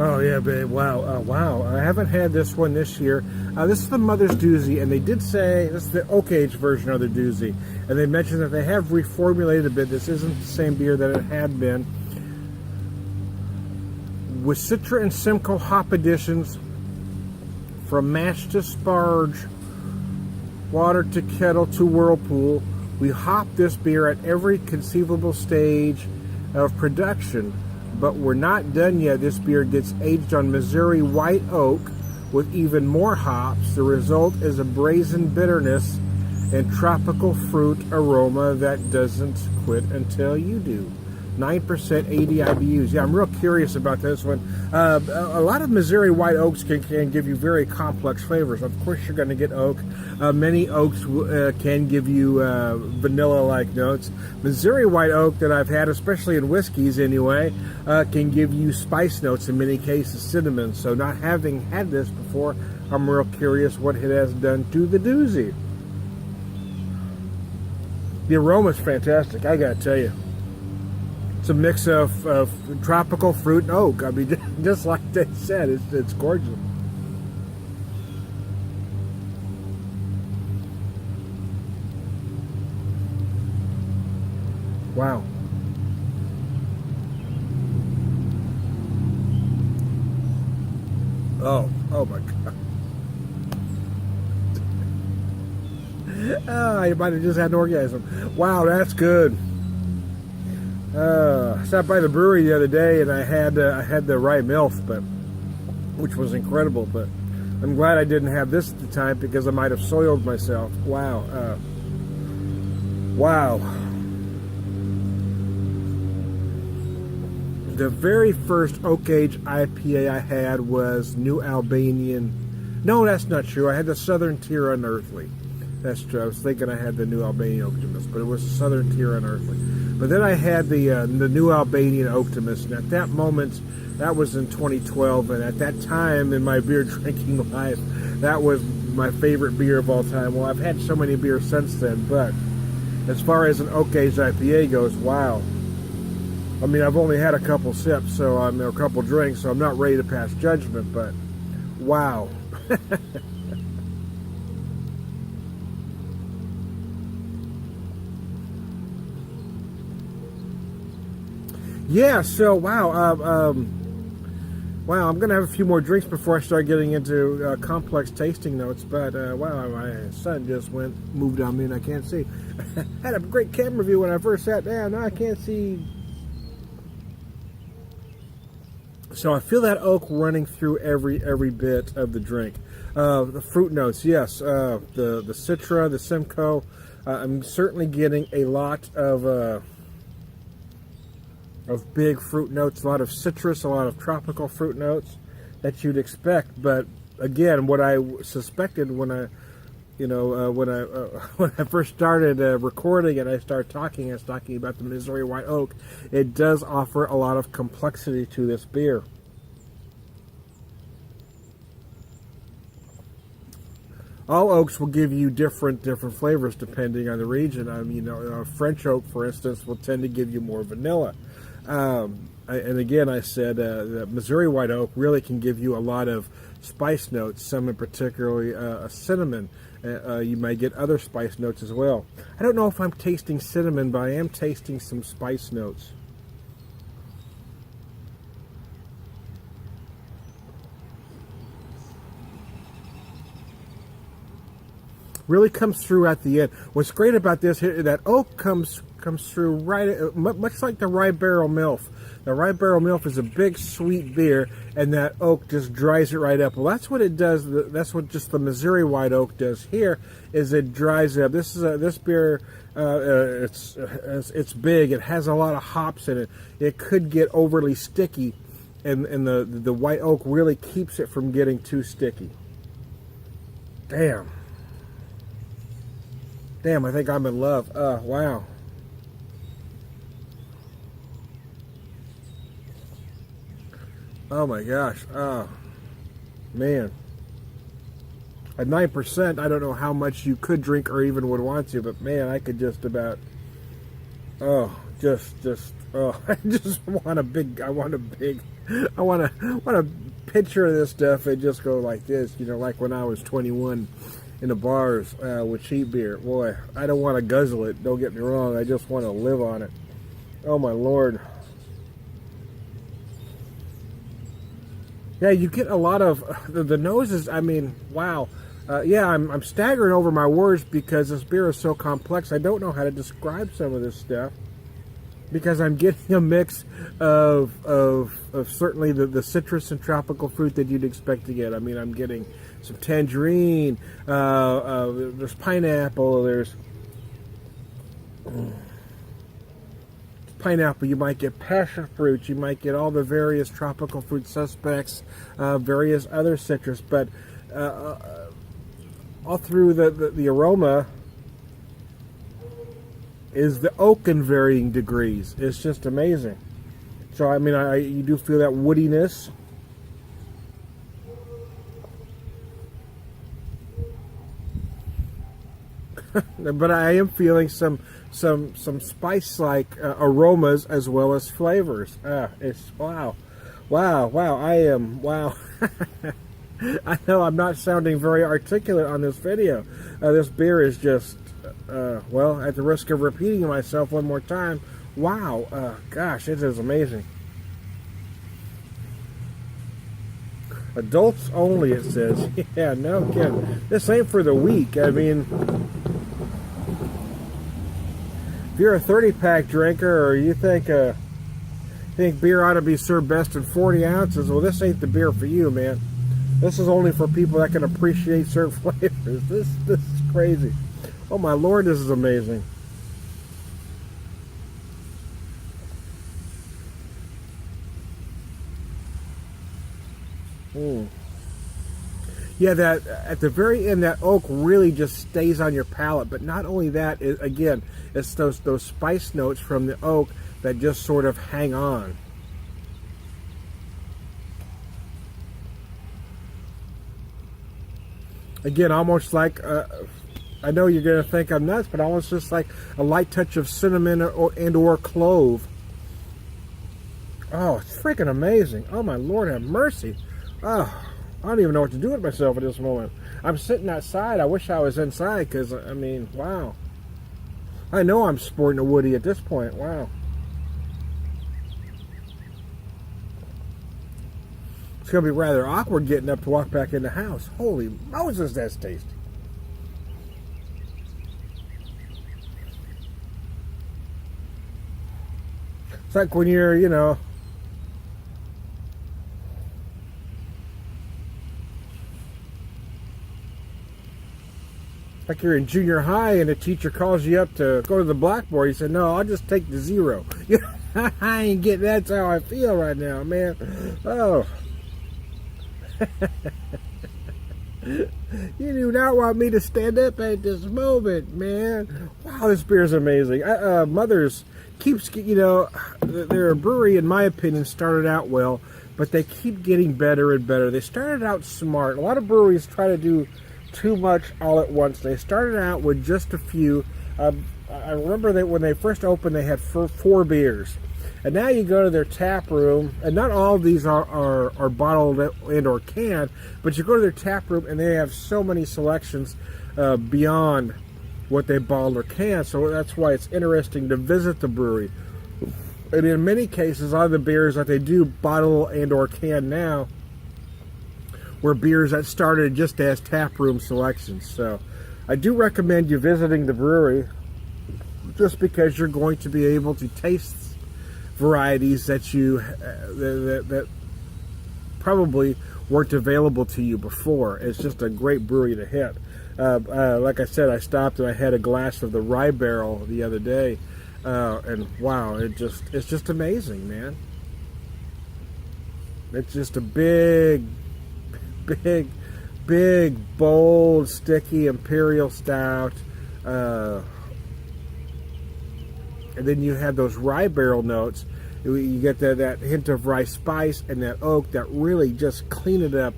Oh yeah, babe! Wow, wow! I haven't had this one this year. This is the Mother's Doozy, and they did say this is the oak age version of the Doozy, and they mentioned that they have reformulated a bit. This isn't the same beer that it had been, with Citra and Simcoe hop additions, from mash to sparge, water to kettle to whirlpool. We hop this beer at every conceivable stage of production. But we're not done yet. This beer gets aged on Missouri white oak with even more hops. The result is a brazen bitterness and tropical fruit aroma that doesn't quit until you do. 9% 80 IBUs. Yeah, I'm real curious about this one. A lot of Missouri white oaks can give you very complex flavors. Of course, you're going to get oak. Many oaks can give you vanilla-like notes. Missouri white oak that I've had, especially in whiskeys anyway, can give you spice notes, in many cases cinnamon. So not having had this before, I'm real curious what it has done to the Doozy. The aroma's fantastic, I gotta tell you. It's a mix of tropical fruit and oak. I mean, just like they said, it's gorgeous. Wow. Oh my God. Oh, you might have just had an orgasm. Wow, that's good. I stopped by the brewery the other day and I had the rye MILF, which was incredible. But I'm glad I didn't have this at the time because I might have soiled myself. Wow, wow. The very first oak age IPA I had was New Albanian. No, that's not true. I had the Southern Tier Unearthly. That's true. I was thinking I had the New Albanian Optimus, but it was Southern Tier Unearthly. But then I had the New Albanian Optimus, and at that moment, that was in 2012, and at that time in my beer drinking life, that was my favorite beer of all time. Well, I've had so many beers since then, but as far as an oak age IPA goes, wow. I mean, I've only had a couple sips, so or a couple drinks, so I'm not ready to pass judgment, but wow. Yeah, so wow, wow, I'm gonna have a few more drinks before I start getting into complex tasting notes. But wow, my son just moved on me, and I can't see. Had a great camera view when I first sat down. Now I can't see. So I feel that oak running through every bit of the drink. The fruit notes, yes, the Citra, the Simcoe. I'm certainly getting a lot of big fruit notes, a lot of citrus, a lot of tropical fruit notes that you'd expect. But again, what I suspected when I, when I first started recording and I was talking about the Missouri white oak, it does offer a lot of complexity to this beer. All oaks will give you different flavors depending on the region. I mean, French oak, for instance, will tend to give you more vanilla. And again, I said that Missouri white oak really can give you a lot of spice notes, some in particularly cinnamon. You might get other spice notes as well. I don't know if I'm tasting cinnamon, but I am tasting some spice notes. Really comes through at the end. What's great about this here, that oak comes through right, much like the Rye Barrel MILF. The Rye Barrel MILF is a big sweet beer, and that oak just dries it right up. Well, that's what it does. That's what just the Missouri white oak does here. Is it dries it up. This beer. It's big. It has a lot of hops in it. It could get overly sticky, and the white oak really keeps it from getting too sticky. Damn, I think I'm in love. Wow. Oh my gosh. Oh, man. At 9%, I don't know how much you could drink or even would want to, but man, I could just about, I just want a big I want a picture of this stuff and just go like this, you know, like when I was 21 in the bars with cheap beer. Boy, I don't want to guzzle it. Don't get me wrong. I just want to live on it. Oh my Lord. Yeah, you get a lot of the noses. I mean, wow. Yeah, I'm staggering over my words because this beer is so complex. I don't know how to describe some of this stuff because I'm getting a mix of certainly the citrus and tropical fruit that you'd expect to get. I mean, I'm getting some tangerine. There's pineapple. There's pineapple. You might get passion fruit. You might get all the various tropical fruit suspects, various other citrus, but all through the aroma is the oak in varying degrees. It's just amazing. So I mean, you do feel that woodiness. But I am feeling some spice-like aromas as well as flavors. It's wow. I am wow. I know I'm not sounding very articulate on this video. This beer is just, well, at the risk of repeating myself one more time, wow, gosh, it is amazing. Adults only, it says. Yeah, no kidding. This ain't for the weak. I mean, if you're a 30-pack drinker or you think beer ought to be served best in 40 ounces, well, this ain't the beer for you, man. This is only for people that can appreciate certain flavors. This is crazy. Oh my Lord, this is amazing. Yeah, that at the very end, that oak really just stays on your palate. But not only that, again, it's those spice notes from the oak that just sort of hang on. Again, almost like, I know you're going to think I'm nuts, but almost just like a light touch of cinnamon or clove. Oh, it's freaking amazing. Oh, my Lord, have mercy. Oh, I don't even know what to do with myself at this moment. I'm sitting outside. I wish I was inside because, I mean, wow. I know I'm sporting a woody at this point. Wow. It's going to be rather awkward getting up to walk back in the house. Holy Moses, that's tasty. It's like when you're, you know, like you're in junior high and the teacher calls you up to go to the blackboard. You say, no, I'll just take the 0. I ain't getting, that's how I feel right now, man. Oh. You do not want me to stand up at this moment, man. Wow, this beer is amazing. Mother's keeps, you know, their brewery, in my opinion, started out well, but they keep getting better and better. They started out smart. A lot of breweries try to do too much all at once. They started out with just a few. I remember that when they first opened, they had 4 beers. And now you go to their tap room, and not all of these are bottled and or canned, but you go to their tap room and they have so many selections beyond what they bottled or canned. So that's why it's interesting to visit the brewery. And in many cases, all the beers that they do bottle and or can now were beers that started just as tap room selections. So I do recommend you visiting the brewery just because you're going to be able to taste varieties that you that probably weren't available to you before. It's just a great brewery to hit. Like I said, I stopped and I had a glass of the rye barrel the other day, and wow, it's just amazing, man. It's just a big, bold, sticky imperial stout. And then you have those rye barrel notes. You get that hint of rye spice and that oak that really just clean it up.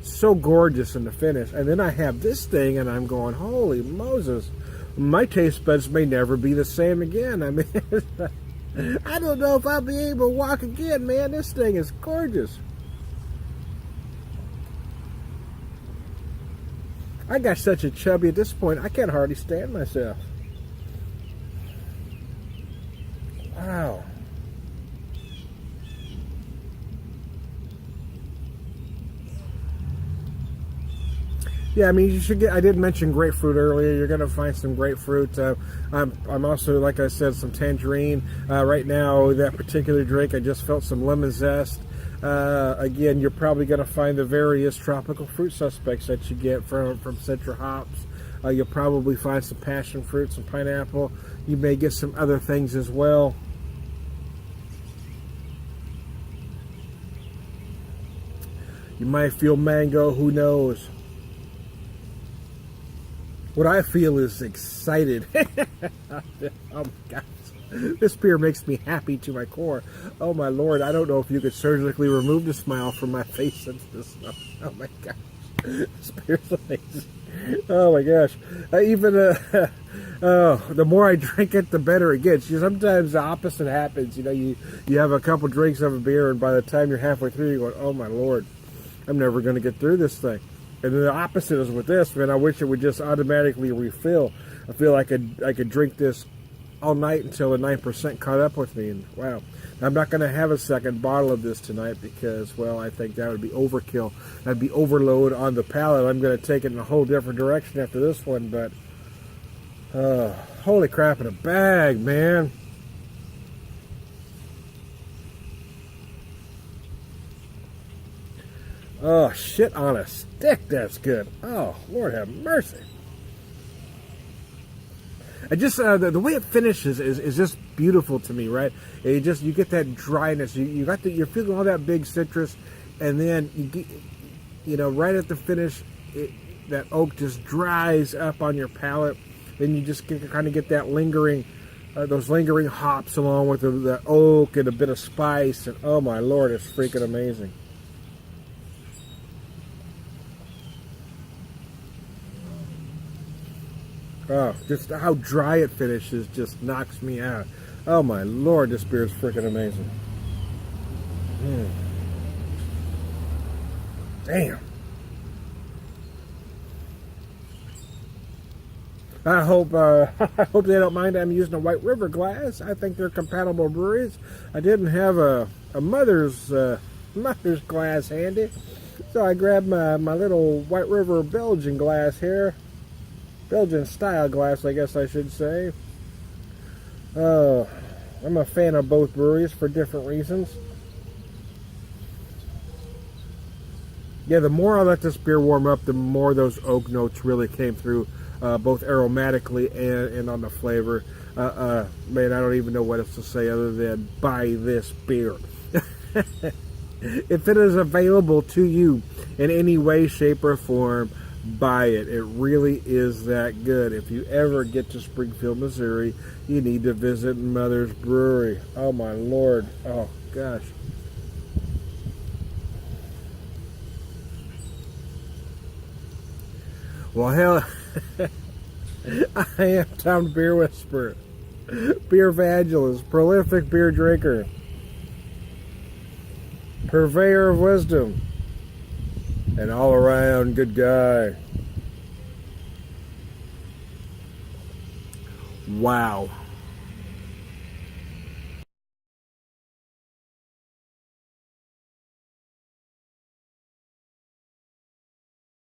So gorgeous in the finish. And then I have this thing and I'm going, holy Moses. My taste buds may never be the same again. I mean, I don't know if I'll be able to walk again, man. This thing is gorgeous. I got such a chubby at this point, I can't hardly stand myself. Wow. Yeah, I mean, you should get. I did mention grapefruit earlier. You're gonna find some grapefruit. I'm also, like I said, some tangerine. Right now, that particular drink, I just felt some lemon zest. Again, you're probably gonna find the various tropical fruit suspects that you get from Citra hops. You'll probably find some passion fruit, some pineapple. You may get some other things as well. You might feel mango. Who knows? What I feel is excited. Oh my gosh. This beer makes me happy to my core. Oh my Lord, I don't know if you could surgically remove the smile from my face since this stuff. Oh my gosh. This beer's amazing. Oh my gosh. The more I drink it, the better it gets. Sometimes the opposite happens. You have a couple drinks of a beer, and by the time you're halfway through, you're going, oh my Lord, I'm never going to get through this thing. And then the opposite is with this, man. I wish it would just automatically refill. I feel like I could drink this all night until the 9% caught up with me. And wow, I'm not going to have a second bottle of this tonight because, well, I think that would be overkill. That'd be overload on the palate. I'm going to take it in a whole different direction after this one. But holy crap in a bag, man. Oh, shit on a stick, that's good. Oh, Lord have mercy. I just, the way it finishes is just beautiful to me, right? You get that dryness. You're feeling all that big citrus, and then you get, right at the finish, that oak just dries up on your palate. Then you just kind of get that lingering, those lingering hops along with the oak and a bit of spice. And oh my Lord, it's freaking amazing. Oh, just how dry it finishes just knocks me out. Oh my Lord, this beer is freaking amazing. Damn. I hope they don't mind I'm using a White River glass. I think they're compatible breweries. I didn't have a mother's glass handy, so I grabbed my little White River Belgian glass here. Belgian style glass, I guess I should say. I'm a fan of both breweries for different reasons. Yeah, the more I let this beer warm up, the more those oak notes really came through, both aromatically and on the flavor. Man, I don't even know what else to say other than buy this beer. If it is available to you in any way, shape, or form, buy it. It really is that good. If you ever get to Springfield, Missouri, you need to visit Mother's Brewery. Oh my Lord. Oh gosh. Well, hell, I am Tom the Beer Whisperer, beer evangelist, prolific beer drinker, purveyor of wisdom, an all-around good guy. Wow.